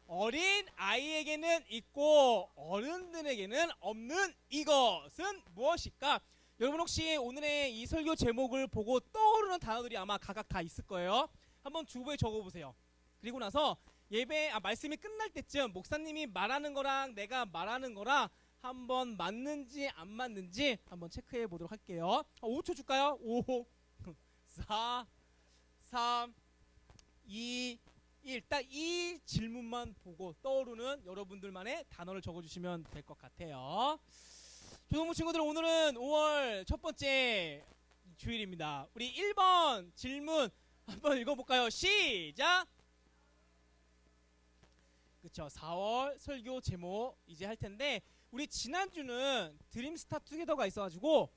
어린 아이에게는 있고 어른들에게는 없는 이것은 무엇일까? 여러분 혹시 오늘의 이 설교 제목을 보고 떠오르는 단어들이 아마 각각 다 있을 거예요. 한번 주보에 적어보세요. 그리고 나서 말씀이 끝날 때쯤 목사님이 말하는 거랑 내가 말하는 거랑 한번 맞는지 안 맞는지 한번 체크해 보도록 할게요. 5초 줄까요? 5, 4, 3, 2, 1. 딱 이 질문만 보고 떠오르는 여러분들만의 단어를 적어주시면 될 것 같아요. 조동부 친구들, 오늘은 5월 첫 번째 주일입니다. 우리 1번 질문 한번 읽어볼까요? 시작! 그쵸, 4월 설교 제목 이제 할 텐데, 우리 지난주는 드림스타 투게더가 있어가지고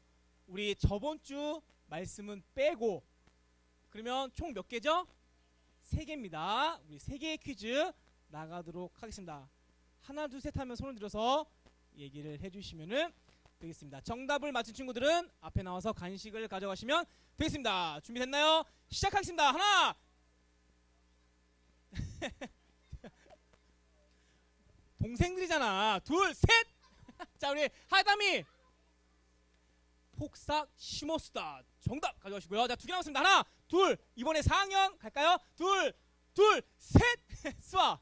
우리 저번주 말씀은 빼고, 그러면 총 몇 개죠? 3개입니다. 우리 3개의 퀴즈 나가도록 하겠습니다. 하나 둘 셋 하면 손을 들어서 얘기를 해주시면 되겠습니다. 정답을 맞춘 친구들은 앞에 나와서 간식을 가져가시면 되겠습니다. 준비됐나요? 시작하겠습니다. 하나 동생들이잖아. 둘 셋. 자, 우리 하담이 폭삭 시모스다. 정답 가져가시고요. 자, 2개 남았습니다. 하나 둘. 이번에 4학년 갈까요? 둘 셋. 수아.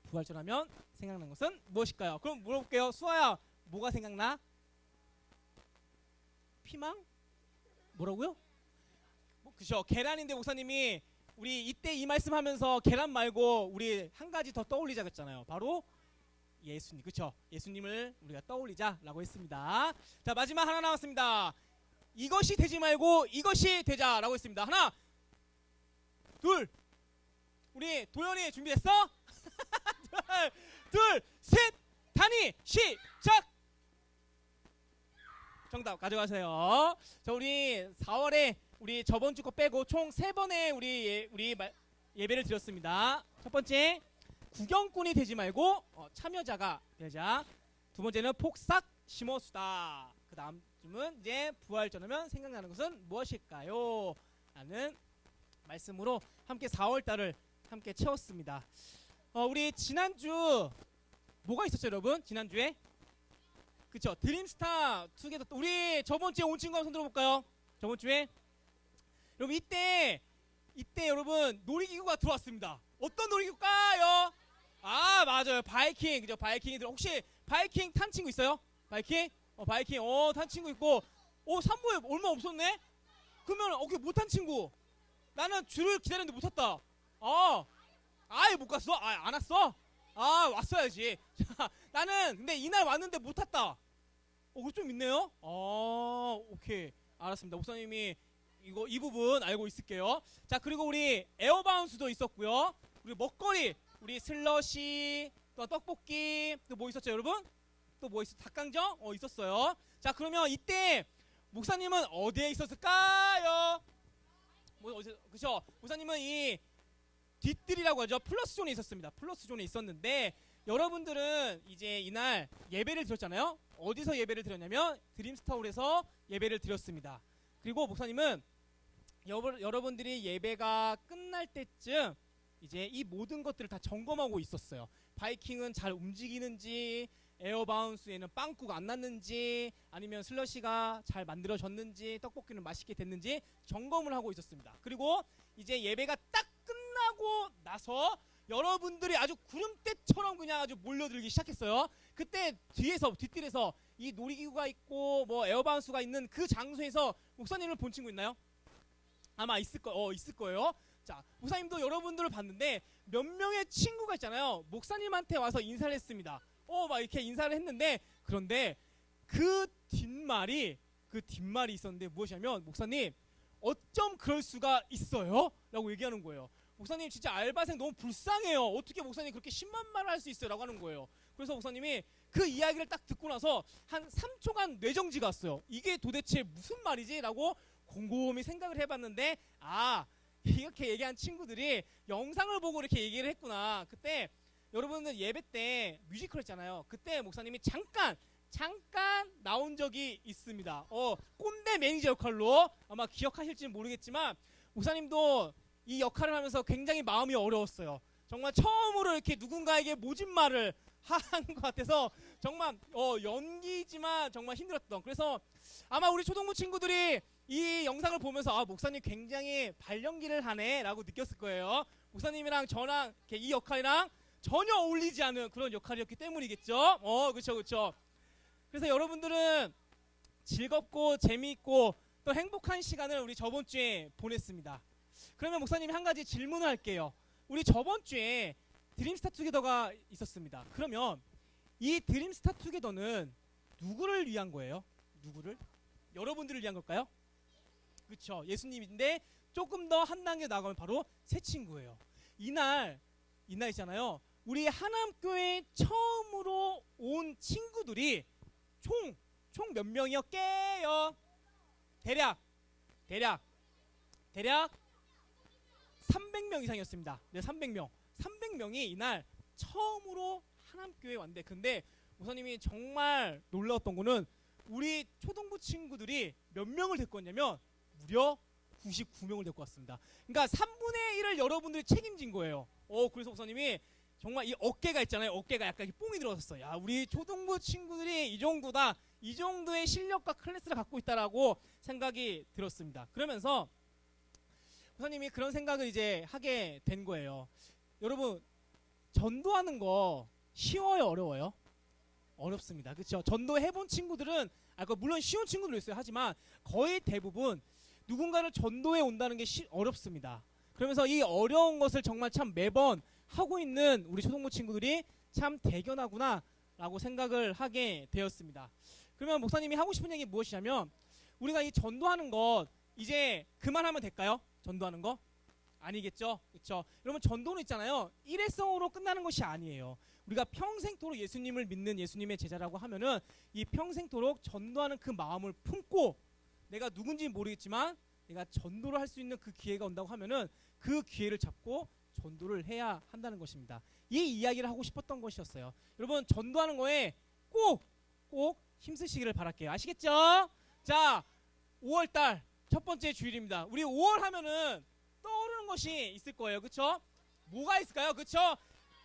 부활절하면 생각난 것은 무엇일까요? 그럼 물어볼게요. 수아야, 뭐가 생각나? 피망? 뭐라고요? 그죠, 계란인데 목사님이 우리 이때 이 말씀하면서 계란 말고 우리 한 가지 더 떠올리자 그랬잖아요. 바로 예수님. 그쵸, 예수님을 우리가 떠올리자라고 했습니다. 자, 마지막 하나 남았습니다. 이것이 되지 말고 이것이 되자라고 했습니다. 하나 둘. 우리 도현이 준비됐어? 둘 셋. 단위 시작. 정답 가져가세요. 자, 우리 4월에 우리 저번 주 거 빼고 총 3번의 우리 예배를 드렸습니다. 첫 번째, 구경꾼이 되지 말고 참여자가 되자. 두 번째는 폭삭 시모수다. 그 다음은 이제 부활절하면 생각나는 것은 무엇일까요? 라는 말씀으로 함께 4월달을 함께 채웠습니다. 우리 지난주 뭐가 있었죠, 여러분? 지난주에? 그쵸, 드림스타 투게더. 우리 저번주에 온 친구 한번 손 들어볼까요? 저번주에? 여러분 이때 여러분 놀이기구가 들어왔습니다. 어떤 놀이기구일까요? 아, 맞아요. 바이킹. 그죠, 바이킹이들. 혹시 바이킹 탄 친구 있어요? 바이킹? 바이킹 탄 친구 있고, 3부에 얼마 없었네? 그러면 못 탄 친구. 나는 줄을 기다렸는데 못 탔다. 아예 못 갔어? 안 왔어? 왔어야지. 자, 나는 근데 이날 왔는데 못 탔다. 그거 좀 있네요. 오케이, 알았습니다. 목사님이 이 부분 알고 있을게요. 자, 그리고 우리 에어바운스도 있었고요. 우리 먹거리, 우리 슬러시, 또 떡볶이, 또 뭐 있었죠, 여러분? 또 뭐 있었어? 닭강정? 있었어요. 자, 그러면 이때 목사님은 어디에 있었을까요? 그죠? 목사님은 이 뒷뜰이라고 하죠. 플러스 존에 있었습니다. 플러스 존에 있었는데, 여러분들은 이제 이날 예배를 드렸잖아요. 어디서 예배를 드렸냐면 드림스타홀에서 예배를 드렸습니다. 그리고 목사님은 여러분들이 예배가 끝날 때쯤 이제 이 모든 것들을 다 점검하고 있었어요. 바이킹은 잘 움직이는지, 에어바운스에는 빵꾸가 안 났는지, 아니면 슬러시가 잘 만들어졌는지, 떡볶이는 맛있게 됐는지 점검을 하고 있었습니다. 그리고 이제 예배가 딱 끝나고 나서 여러분들이 아주 구름대처럼 그냥 아주 몰려들기 시작했어요. 그때 뒷뜰에서 이 놀이기구가 있고 뭐 에어바운스가 있는 그 장소에서 목사님을 본 친구 있나요? 아마 있을 거예요. 자, 목사님도 여러분들을 봤는데 몇 명의 친구가 있잖아요. 목사님한테 와서 인사를 했습니다. 막 이렇게 인사를 했는데, 그런데 그 뒷말이 있었는데 무엇이냐면 목사님 어쩜 그럴 수가 있어요? 라고 얘기하는 거예요. 목사님 진짜 알바생 너무 불쌍해요. 어떻게 목사님 그렇게 심한 말을 할 수 있어요? 라고 하는 거예요. 그래서 목사님이 그 이야기를 딱 듣고 나서 한 3초간 뇌정지가 왔어요. 이게 도대체 무슨 말이지? 라고 곰곰이 생각을 해봤는데 이렇게 얘기한 친구들이 영상을 보고 이렇게 얘기를 했구나. 그때 여러분들 예배 때 뮤지컬 했잖아요. 그때 목사님이 잠깐 나온 적이 있습니다. 꼰대 매니저 역할로 아마 기억하실지 모르겠지만 목사님도 이 역할을 하면서 굉장히 마음이 어려웠어요. 정말 처음으로 이렇게 누군가에게 모진 말을 한 것 같아서 정말 연기지만 정말 힘들었던. 그래서 아마 우리 초등부 친구들이 이 영상을 보면서 목사님 굉장히 발연기를 하네라고 느꼈을 거예요. 목사님이랑 저랑 이 역할이랑 전혀 어울리지 않은 그런 역할이었기 때문이겠죠. 그렇죠. 그래서 여러분들은 즐겁고 재미있고 또 행복한 시간을 우리 저번 주에 보냈습니다. 그러면 목사님이 한 가지 질문을 할게요. 우리 저번 주에 드림스타 투게더가 있었습니다. 그러면 이 드림스타 투게더는 누구를 위한 거예요? 누구를? 여러분들을 위한 걸까요? 그렇죠. 예수님인데 조금 더 한 단계 나가면 바로 새 친구예요. 이날 있잖아요. 우리 하남교회 처음으로 온 친구들이 총 몇 명이었게요? 대략 300명 이상이었습니다. 네, 300명이 이날 처음으로 하남교회에 왔는데, 근데 목사님이 정말 놀라웠던 거는 우리 초등부 친구들이 몇 명을 데리고 왔냐면 무려 99명을 데리고 왔습니다. 그러니까 3분의 1을 여러분들이 책임진 거예요. 그래서 목사님이 정말 이 어깨가 있잖아요. 어깨가 약간 뽕이 들어섰어요. 야, 우리 초등부 친구들이 이 정도다. 이 정도의 실력과 클래스를 갖고 있다라고 생각이 들었습니다. 그러면서 목사님이 그런 생각을 이제 하게 된 거예요. 여러분, 전도하는 거 쉬워요, 어려워요? 어렵습니다. 그렇죠? 전도 해본 친구들은 물론 쉬운 친구들도 있어요. 하지만 거의 대부분 누군가를 전도해 온다는 게 어렵습니다. 그러면서 이 어려운 것을 정말 참 매번 하고 있는 우리 초등부 친구들이 참 대견하구나 라고 생각을 하게 되었습니다. 그러면 목사님이 하고 싶은 얘기 무엇이냐면, 우리가 이 전도하는 것 이제 그만하면 될까요? 전도하는 거? 아니겠죠? 그렇죠? 여러분, 전도는 있잖아요. 일회성으로 끝나는 것이 아니에요. 우리가 평생토록 예수님을 믿는 예수님의 제자라고 하면은 이 평생토록 전도하는 그 마음을 품고, 내가 누군지 모르겠지만 내가 전도를 할 수 있는 그 기회가 온다고 하면은 그 기회를 잡고 전도를 해야 한다는 것입니다. 이 이야기를 하고 싶었던 것이었어요. 여러분, 전도하는 거에 꼭 힘쓰시기를 바랄게요. 아시겠죠? 자, 5월달 첫 번째 주일입니다. 우리 5월 하면은 떠오르는 것이 있을 거예요. 그쵸? 뭐가 있을까요? 그쵸?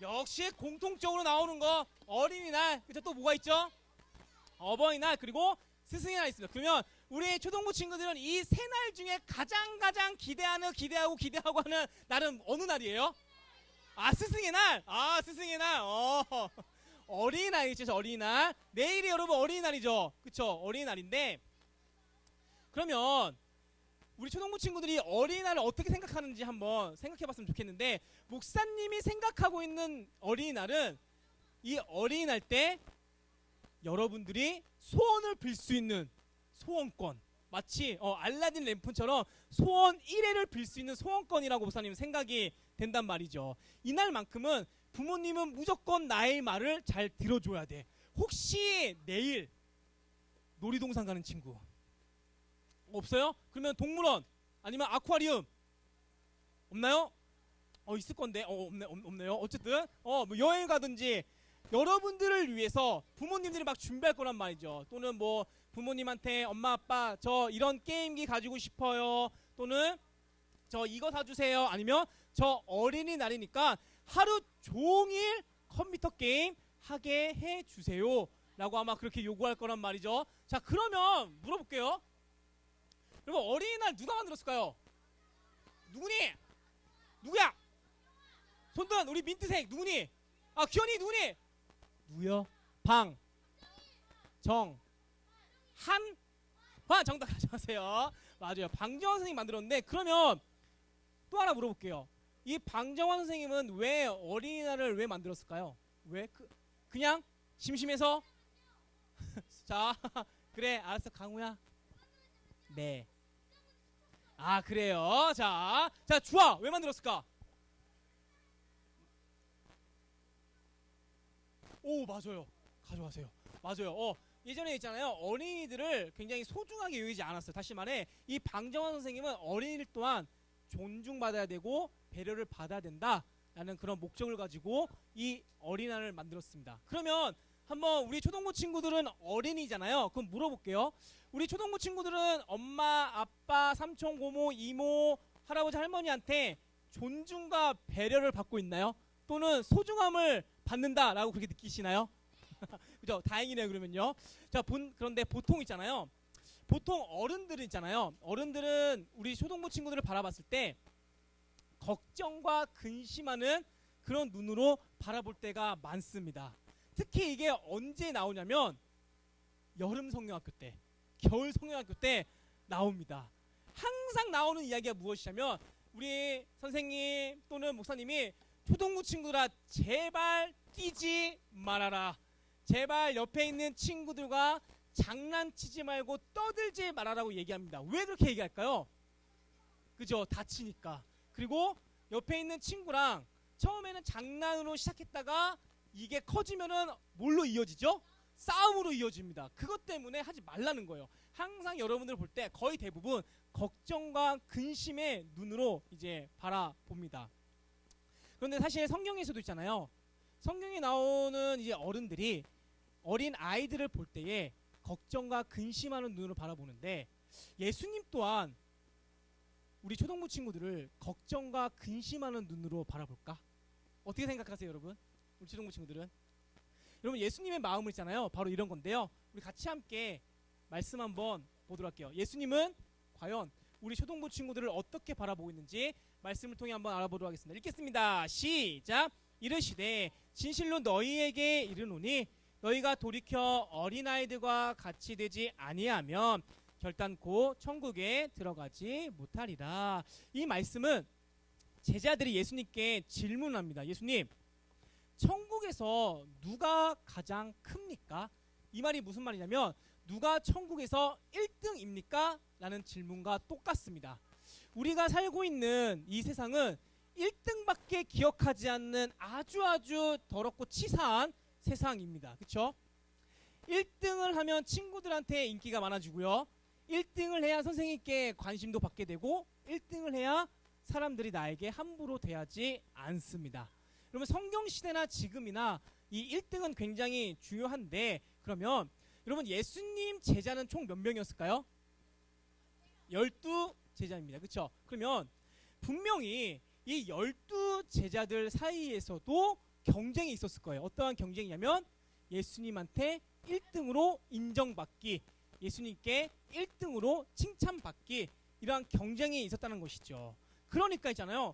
역시 공통적으로 나오는 거 어린이날. 그쵸? 또 뭐가 있죠? 어버이날, 그리고 스승의 날 있습니다. 그러면 우리 초등부 친구들은 이 세 날 중에 가장 기대하고 하는 날은 어느 날이에요? 스승의 날. 스승의 날. 어린이날이죠. 어린이날. 내일이 여러분 어린이날이죠. 그쵸? 어린이날인데, 그러면 우리 초등부 친구들이 어린이날을 어떻게 생각하는지 한번 생각해봤으면 좋겠는데, 목사님이 생각하고 있는 어린이날은 이 어린이날 때 여러분들이 소원을 빌 수 있는 소원권, 마치 알라딘 램프처럼 소원 1회를 빌 수 있는 소원권이라고 목사님 생각이 된단 말이죠. 이날만큼은 부모님은 무조건 나의 말을 잘 들어줘야 돼. 혹시 내일 놀이동산 가는 친구 없어요? 그러면 동물원 아니면 아쿠아리움 없나요? 있을 건데 없네요. 어쨌든 뭐 여행 가든지 여러분들을 위해서 부모님들이 막 준비할 거란 말이죠. 또는 뭐 부모님한테 엄마 아빠 저 이런 게임기 가지고 싶어요. 또는 저 이거 사주세요. 아니면 저 어린이날이니까 하루 종일 컴퓨터 게임 하게 해주세요 라고 아마 그렇게 요구할 거란 말이죠. 자, 그러면 물어볼게요. 여러분, 어린이날 누가 만들었을까요? 누구야? 손든. 우리 민트색 누구니? 귀현이 누구니? 누구요? 정답 가져가세요. 맞아요. 방정환 선생님 만들었는데, 그러면 또 하나 물어볼게요. 이 방정환 선생님은 왜 어린이날을 왜 만들었을까요? 왜? 그냥 심심해서? 자, 그래, 알았어, 강우야. 네. 아, 그래요. 자, 주아 왜 만들었을까? 오, 맞아요. 가져가세요. 맞아요. 예전에 있잖아요. 어린이들을 굉장히 소중하게 여기지 않았어요. 다시 말해, 이 방정환 선생님은 어린이들 또한 존중받아야 되고 배려를 받아야 된다라는 그런 목적을 가지고 이 어린이날을 만들었습니다. 그러면 한번 우리 초등부 친구들은 어린이잖아요. 그럼 물어볼게요. 우리 초등부 친구들은 엄마, 아빠, 삼촌, 고모, 이모, 할아버지, 할머니한테 존중과 배려를 받고 있나요? 또는 소중함을 받는다라고 그렇게 느끼시나요? 그죠? 다행이네요. 그러면요. 자, 그런데 보통 있잖아요. 보통 어른들은 있잖아요. 어른들은 우리 초등부 친구들을 바라봤을 때 걱정과 근심하는 그런 눈으로 바라볼 때가 많습니다. 특히 이게 언제 나오냐면 여름 성경학교 때, 겨울 성경학교 때 나옵니다. 항상 나오는 이야기가 무엇이냐면 우리 선생님 또는 목사님이 초등부 친구들아 제발 뛰지 말아라. 제발 옆에 있는 친구들과 장난치지 말고 떠들지 말아라고 얘기합니다. 왜 그렇게 얘기할까요? 그죠? 다치니까. 그리고 옆에 있는 친구랑 처음에는 장난으로 시작했다가 이게 커지면은 뭘로 이어지죠? 싸움으로 이어집니다. 그것 때문에 하지 말라는 거예요. 항상 여러분들 볼 때 거의 대부분 걱정과 근심의 눈으로 이제 바라봅니다. 그런데 사실 성경에서도 있잖아요. 성경에 나오는 이제 어른들이 어린 아이들을 볼 때에 걱정과 근심하는 눈으로 바라보는데 예수님 또한 우리 초등부 친구들을 걱정과 근심하는 눈으로 바라볼까? 어떻게 생각하세요, 여러분? 우리 초등부 친구들은? 여러분, 예수님의 마음을 있잖아요. 바로 이런 건데요. 우리 같이 함께 말씀 한번 보도록 할게요. 예수님은 과연 우리 초등부 친구들을 어떻게 바라보고 있는지 말씀을 통해 한번 알아보도록 하겠습니다. 읽겠습니다. 시작. 이르시되 진실로 너희에게 이르노니 너희가 돌이켜 어린아이들과 같이 되지 아니하면 결단코 천국에 들어가지 못하리라. 이 말씀은 제자들이 예수님께 질문합니다. 예수님, 천국에서 누가 가장 큽니까? 이 말이 무슨 말이냐면 누가 천국에서 1등입니까? 라는 질문과 똑같습니다. 우리가 살고 있는 이 세상은 1등밖에 기억하지 않는 아주 더럽고 치사한 세상입니다. 그렇죠? 1등을 하면 친구들한테 인기가 많아지고요. 1등을 해야 선생님께 관심도 받게 되고 1등을 해야 사람들이 나에게 함부로 대하지 않습니다. 그러면 성경시대나 지금이나 이 1등은 굉장히 중요한데 그러면 여러분 예수님 제자는 총 몇 명이었을까요? 12 제자입니다. 그렇죠? 그러면 분명히 이 12 제자들 사이에서도 경쟁이 있었을 거예요. 어떠한 경쟁이냐면 예수님한테 1등으로 인정받기, 예수님께 1등으로 칭찬받기, 이러한 경쟁이 있었다는 것이죠. 그러니까 있잖아요.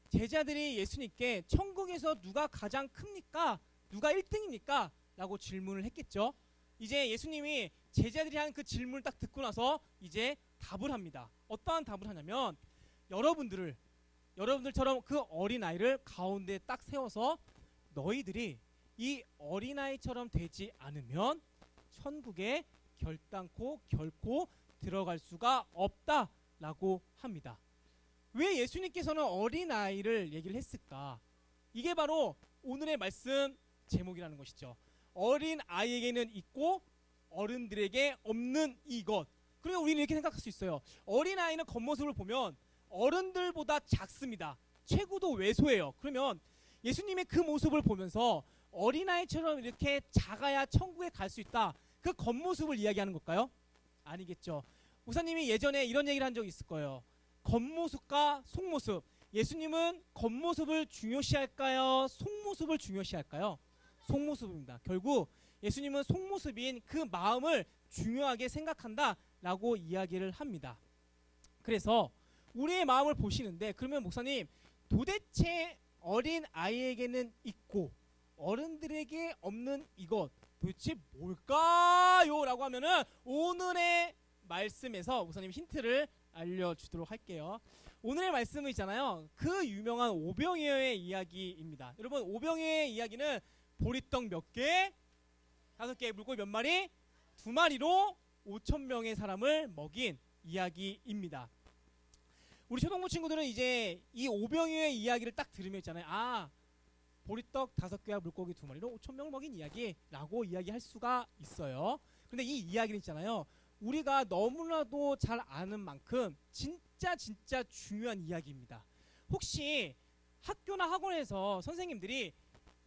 제자들이 예수님께 천국에서 누가 가장 큽니까? 누가 1등입니까? 라고 질문을 했겠죠. 이제 예수님이 제자들이 한 그 질문을 딱 듣고 나서 이제 답을 합니다. 어떠한 답을 하냐면 여러분들처럼 그 어린아이를 가운데 딱 세워서 너희들이 이 어린아이처럼 되지 않으면 천국에 결단코 결코 들어갈 수가 없다라고 합니다. 왜 예수님께서는 어린아이를 얘기를 했을까? 이게 바로 오늘의 말씀 제목이라는 것이죠. 어린아이에게는 있고 어른들에게 없는 이것. 그리고 우리는 이렇게 생각할 수 있어요. 어린아이는 겉모습을 보면 어른들보다 작습니다. 체구도 왜소해요. 그러면 예수님의 그 모습을 보면서 어린아이처럼 이렇게 작아야 천국에 갈 수 있다, 그 겉모습을 이야기하는 걸까요? 아니겠죠. 목사님이 예전에 이런 얘기를 한 적이 있을 거예요. 겉모습과 속모습. 예수님은 겉모습을 중요시할까요? 속모습을 중요시할까요? 속모습입니다. 결국 예수님은 속모습인 그 마음을 중요하게 생각한다라고 이야기를 합니다. 그래서 우리의 마음을 보시는데 그러면 목사님 도대체 어린 아이에게는 있고 어른들에게 없는 이것 도대체 뭘까요? 라고 하면은 오늘의 말씀에서 목사님 힌트를 알려주도록 할게요. 오늘의 말씀은 있잖아요. 그 유명한 오병이어의 이야기입니다. 여러분 오병이어의 이야기는 보리떡 몇 개? 5개, 물고기 몇 마리? 두 마리로 5천 명의 사람을 먹인 이야기입니다. 우리 초등부 친구들은 이제 이 오병이어의 이야기를 딱 들으면 있잖아요. 아, 보리떡 5개와 물고기 2마리로 5천 명을 먹인 이야기라고 이야기할 수가 있어요. 그런데 이 이야기는 있잖아요. 우리가 너무나도 잘 아는 만큼 진짜 중요한 이야기입니다. 혹시 학교나 학원에서 선생님들이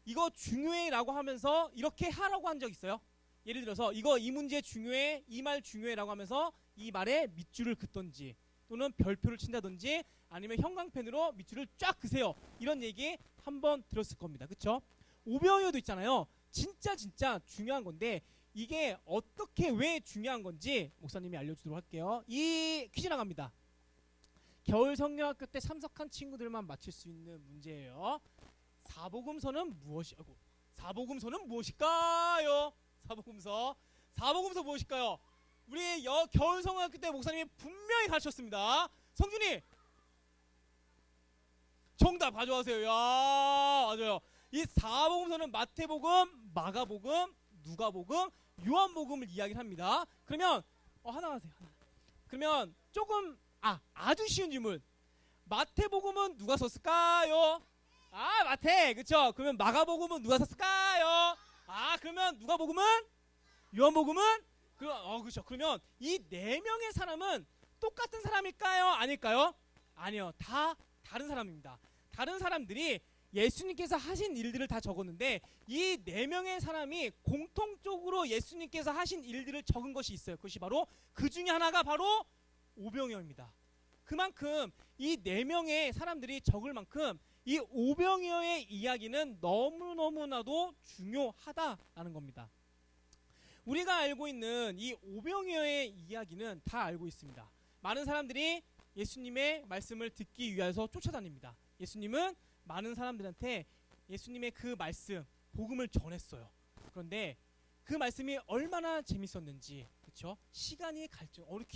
이거 중요해라고 하면서 이렇게 하라고 한 적 있어요? 예를 들어서 이 문제 중요해, 이 말 중요해라고 하면서 이 말에 밑줄을 긋던지 또는 별표를 친다든지 아니면 형광펜으로 밑줄을 쫙 그세요. 이런 얘기 한번 들었을 겁니다. 그쵸? 오병이어도 있잖아요. 진짜 중요한 건데 이게 어떻게 왜 중요한 건지 목사님이 알려주도록 할게요. 이 퀴즈 나갑니다. 겨울 성경학교 때 참석한 친구들만 맞힐 수 있는 문제예요. 사복음서는 무엇일까요? 사복음서 무엇일까요? 우리 겨울 성경학교 때 목사님이 분명히 가르쳤습니다. 성준이 정답 가져가세요. 야, 맞아요. 이 사복음서는 마태복음, 마가복음, 누가복음, 요한복음을 이야기를 합니다. 그러면 하나 하세요. 그러면 조금 아주 쉬운 질문. 마태복음은 누가 썼을까요? 마태, 그쵸? 그러면 마가복음은 누가 썼을까요? 그러면 누가복음은? 요한복음은? 그렇죠. 그러면 이 4명의 사람은 똑같은 사람일까요? 아닐까요? 아니요. 다 다른 사람입니다. 다른 사람들이 예수님께서 하신 일들을 다 적었는데 이 4명의 사람이 공통적으로 예수님께서 하신 일들을 적은 것이 있어요. 그것이 바로 그 중에 하나가 바로 오병이어입니다. 그만큼 이 4명의 사람들이 적을 만큼 이 오병이어의 이야기는 너무나도 중요하다라는 겁니다. 우리가 알고 있는 이 오병이어의 이야기는 다 알고 있습니다. 많은 사람들이 예수님의 말씀을 듣기 위해서 쫓아다닙니다. 예수님은 많은 사람들한테 예수님의 그 말씀, 복음을 전했어요. 그런데 그 말씀이 얼마나 재밌었는지, 그렇죠? 시간이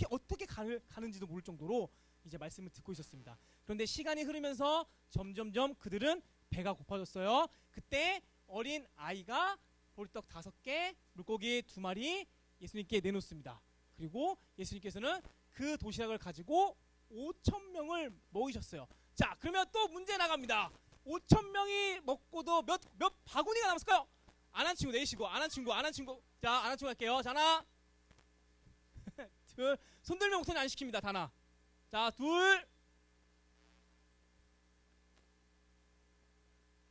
어떻게 가는지도 모를 정도로 이제 말씀을 듣고 있었습니다. 그런데 시간이 흐르면서 점점점 그들은 배가 고파졌어요. 그때 어린 아이가 보리떡 5개, 물고기 2마리 예수님께 내놓습니다. 그리고 예수님께서는 그 도시락을 가지고 5천 명을 먹이셨어요. 자, 그러면 또 문제 나갑니다. 5천 명이 먹고도 몇 바구니가 남았을까요? 안 한 친구 내리시고, 안 한 친구. 자, 안 한 친구 할게요. 자, 하나, 둘, 손 들면 목소리 안 시킵니다. 하나. 자, 둘.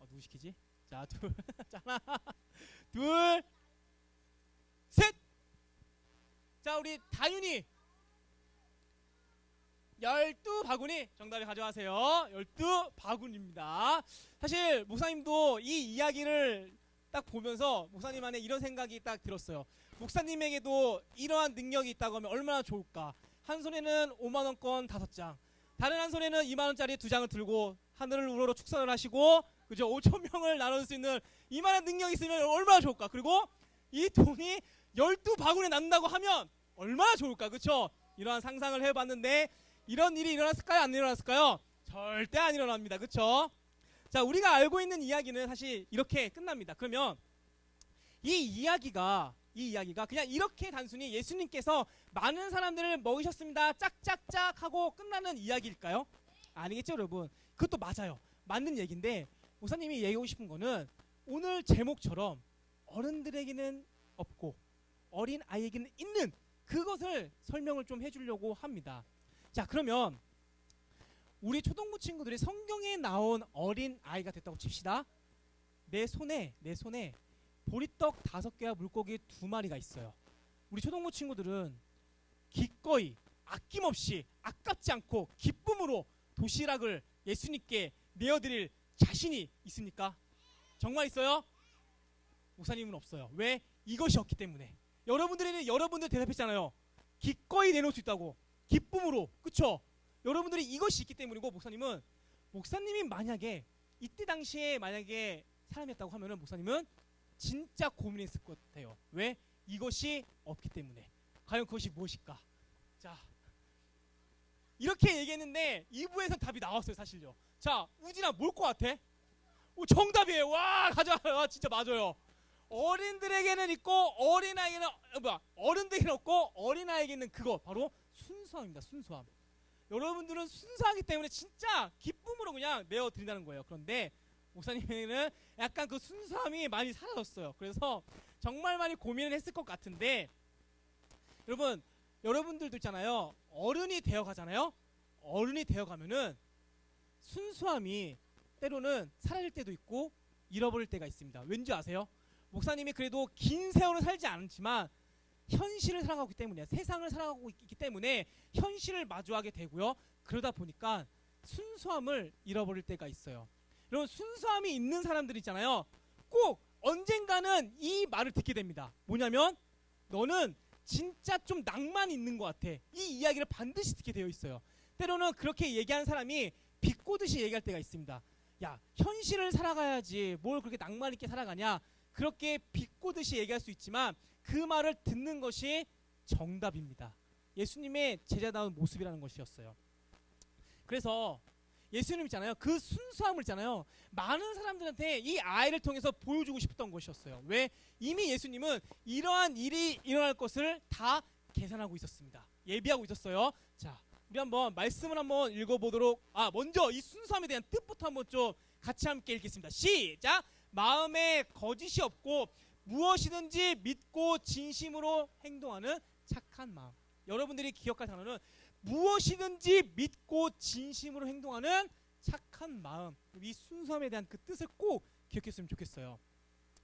누구 시키지? 자, 둘. 자, 하나, 둘, 셋. 자, 우리 다윤이 12바구니 정답을 가져가세요. 12바구니입니다. 사실 목사님도 이 이야기를 딱 보면서 목사님 안에 이런 생각이 딱 들었어요. 목사님에게도 이러한 능력이 있다고 하면 얼마나 좋을까. 한 손에는 5만원권 5장, 다른 한 손에는 2만원짜리 2장을 들고 하늘을 우러러 축산을 하시고, 그죠? 5천 명을 나눌 수 있는 이만한 능력이 있으면 얼마나 좋을까. 그리고 이 돈이 12바구니에 남는다고 하면 얼마나 좋을까. 그쵸? 이러한 상상을 해봤는데 이런 일이 일어났을까요? 안 일어났을까요? 절대 안 일어납니다. 그쵸? 자, 우리가 알고 있는 이야기는 사실 이렇게 끝납니다. 그러면 이 이야기가 그냥 이렇게 단순히 예수님께서 많은 사람들을 먹이셨습니다, 짝짝짝 하고 끝나는 이야기일까요? 아니겠죠, 여러분? 그것도 맞아요. 맞는 얘기인데 목사님이 얘기하고 싶은 거는 오늘 제목처럼 어른들에게는 없고 어린 아이에게는 있는 그것을 설명을 좀 해주려고 합니다. 자, 그러면 우리 초등부 친구들이 성경에 나온 어린 아이가 됐다고 칩시다. 내 손에 보리떡 5개와 물고기 2마리가 있어요. 우리 초등부 친구들은 기꺼이 아낌없이 아깝지 않고 기쁨으로 도시락을 예수님께 내어드릴 자신이 있습니까? 정말 있어요? 목사님은 없어요. 왜? 이것이 없기 때문에. 여러분들 대답했잖아요. 기꺼이 내놓을 수 있다고. 기쁨으로. 그쵸? 여러분들이 이것이 있기 때문이고, 목사님이 만약에 이때 당시에 만약에 사람이었다고 하면은 목사님은 진짜 고민했을 것 같아요. 왜? 이것이 없기 때문에. 과연 그것이 무엇일까? 자, 이렇게 얘기했는데 2부에서 답이 나왔어요. 사실요. 자, 우진아 뭘 것 같아? 정답이에요. 와, 가자. 진짜 맞아요. 어른들에게는 있고 어른들에게는 없고 어린아이에게는 그거 바로 순수함입니다. 순수함. 여러분들은 순수하기 때문에 진짜 기쁨으로 그냥 내어 드린다는 거예요. 그런데 목사님에게는 약간 그 순수함이 많이 사라졌어요. 그래서 정말 많이 고민을 했을 것 같은데, 여러분들도 있잖아요. 어른이 되어 가잖아요. 어른이 되어 가면은 순수함이 때로는 사라질 때도 있고 잃어버릴 때가 있습니다. 왠지 아세요? 목사님이 그래도 긴 세월을 살지 않지만 현실을 살아가고 있기 때문에, 세상을 살아가고 있기 때문에 현실을 마주하게 되고요. 그러다 보니까 순수함을 잃어버릴 때가 있어요. 여러분, 순수함이 있는 사람들 있잖아요. 꼭 언젠가는 이 말을 듣게 됩니다. 뭐냐면 너는 진짜 좀 낭만 있는 것 같아. 이 이야기를 반드시 듣게 되어 있어요. 때로는 그렇게 얘기하는 사람이 비꼬듯이 얘기할 때가 있습니다. 야, 현실을 살아가야지 뭘 그렇게 낭만 있게 살아가냐, 그렇게 비꼬듯이 얘기할 수 있지만 그 말을 듣는 것이 정답입니다. 예수님의 제자다운 모습이라는 것이었어요. 그래서 예수님 있잖아요. 그 순수함을 있잖아요. 많은 사람들한테 이 아이를 통해서 보여주고 싶었던 것이었어요. 왜? 이미 예수님은 이러한 일이 일어날 것을 다 계산하고 있었습니다. 예비하고 있었어요. 자, 우리 한번 말씀을 한번 읽어보도록. 먼저 이 순수함에 대한 뜻부터 한번 좀 같이 함께 읽겠습니다. 시작. 마음에 거짓이 없고 무엇이든지 믿고 진심으로 행동하는 착한 마음. 여러분들이 기억할 단어는 무엇이든지 믿고 진심으로 행동하는 착한 마음. 이 순수함에 대한 그 뜻을 꼭 기억했으면 좋겠어요.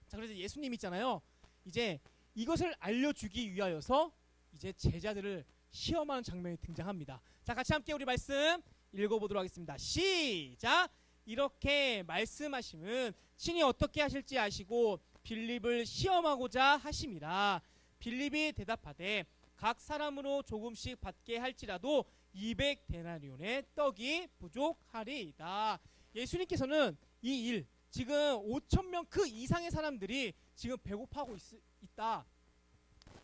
자, 그래서 예수님 있잖아요. 이제 이것을 알려주기 위하여서 이제 제자들을 시험하는 장면이 등장합니다. 자, 같이 함께 우리 말씀 읽어보도록 하겠습니다. 시작. 이렇게 말씀하심은 친히 어떻게 하실지 아시고 빌립을 시험하고자 하심이라. 빌립이 대답하되 각 사람으로 조금씩 받게 할지라도 200데나리온의 떡이 부족하리이다. 예수님께서는 이 일, 지금 5,000명 그 이상의 사람들이 지금 배고파하고 있다.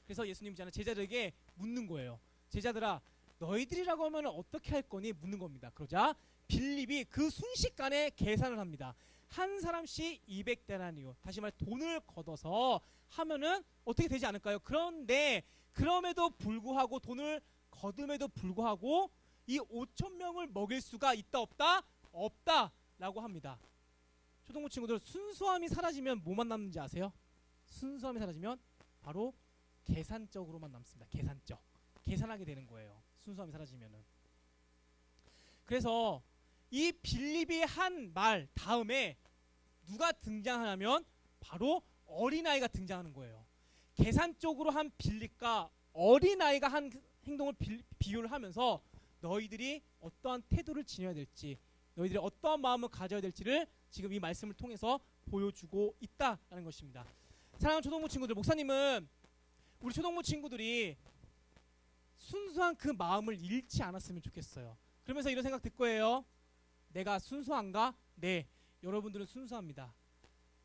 그래서 예수님 제자들에게 묻는 거예요. 제자들아, 너희들이라고 하면 어떻게 할 거니? 묻는 겁니다. 그러자 빌립이 그 순식간에 계산을 합니다. 한 사람씩 200데나리온, 다시 말 돈을 걷어서 하면은 어떻게 되지 않을까요? 그런데 그럼에도 불구하고, 돈을 거둠에도 불구하고 이 5,000명을 먹일 수가 있다 없다? 없다라고 합니다. 초등부 친구들, 순수함이 사라지면 뭐만 남는지 아세요? 순수함이 사라지면 바로 계산적으로만 남습니다. 계산하게 되는 거예요. 순수함이 사라지면은. 그래서 이 빌립이 한 말 다음에 누가 등장하냐면 바로 어린아이가 등장하는 거예요. 계산적으로 한 빌립과 어린아이가 한 행동을 비유를 하면서 너희들이 어떠한 태도를 지녀야 될지, 너희들이 어떠한 마음을 가져야 될지를 지금 이 말씀을 통해서 보여주고 있다라는 것입니다. 사랑하는 초등부 친구들, 목사님은 우리 초등부 친구들이 순수한 그 마음을 잃지 않았으면 좋겠어요. 그러면서 이런 생각 들 거예요. 내가 순수한가? 네, 여러분들은 순수합니다.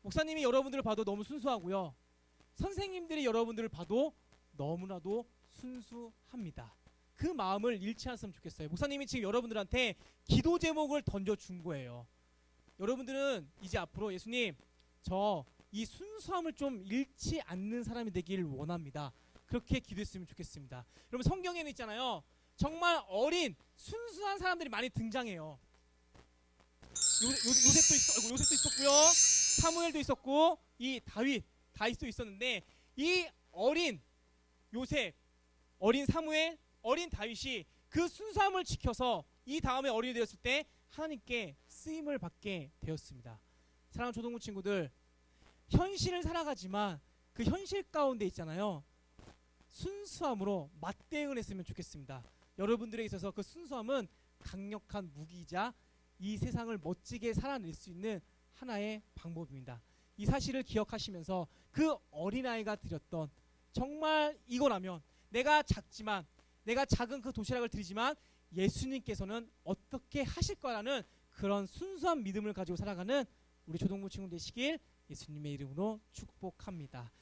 목사님이 여러분들을 봐도 너무 순수하고요. 선생님들이 여러분들을 봐도 너무나도 순수합니다. 그 마음을 잃지 않았으면 좋겠어요. 목사님이 지금 여러분들한테 기도 제목을 던져준 거예요. 여러분들은 이제 앞으로 예수님, 저 이 순수함을 좀 잃지 않는 사람이 되길 원합니다. 그렇게 기도했으면 좋겠습니다. 여러분, 성경에는 있잖아요. 정말 어린 순수한 사람들이 많이 등장해요. 요셉도 있었고요. 사무엘도 있었고, 이 다윗도 있었는데, 이 어린 요셉, 어린 사무엘, 어린 다윗이 그 순수함을 지켜서 이 다음에 어린이 되었을 때 하나님께 쓰임을 받게 되었습니다. 사랑하는 초등부 친구들, 현실을 살아가지만 그 현실 가운데 있잖아요. 순수함으로 맞대응을 했으면 좋겠습니다. 여러분들에 있어서 그 순수함은 강력한 무기이자 이 세상을 멋지게 살아낼 수 있는 하나의 방법입니다. 이 사실을 기억하시면서 그 어린아이가 드렸던, 정말 이거라면 내가 작은 그 도시락을 드리지만 예수님께서는 어떻게 하실 거라는 그런 순수한 믿음을 가지고 살아가는 우리 초등부 친구 되시길 예수님의 이름으로 축복합니다.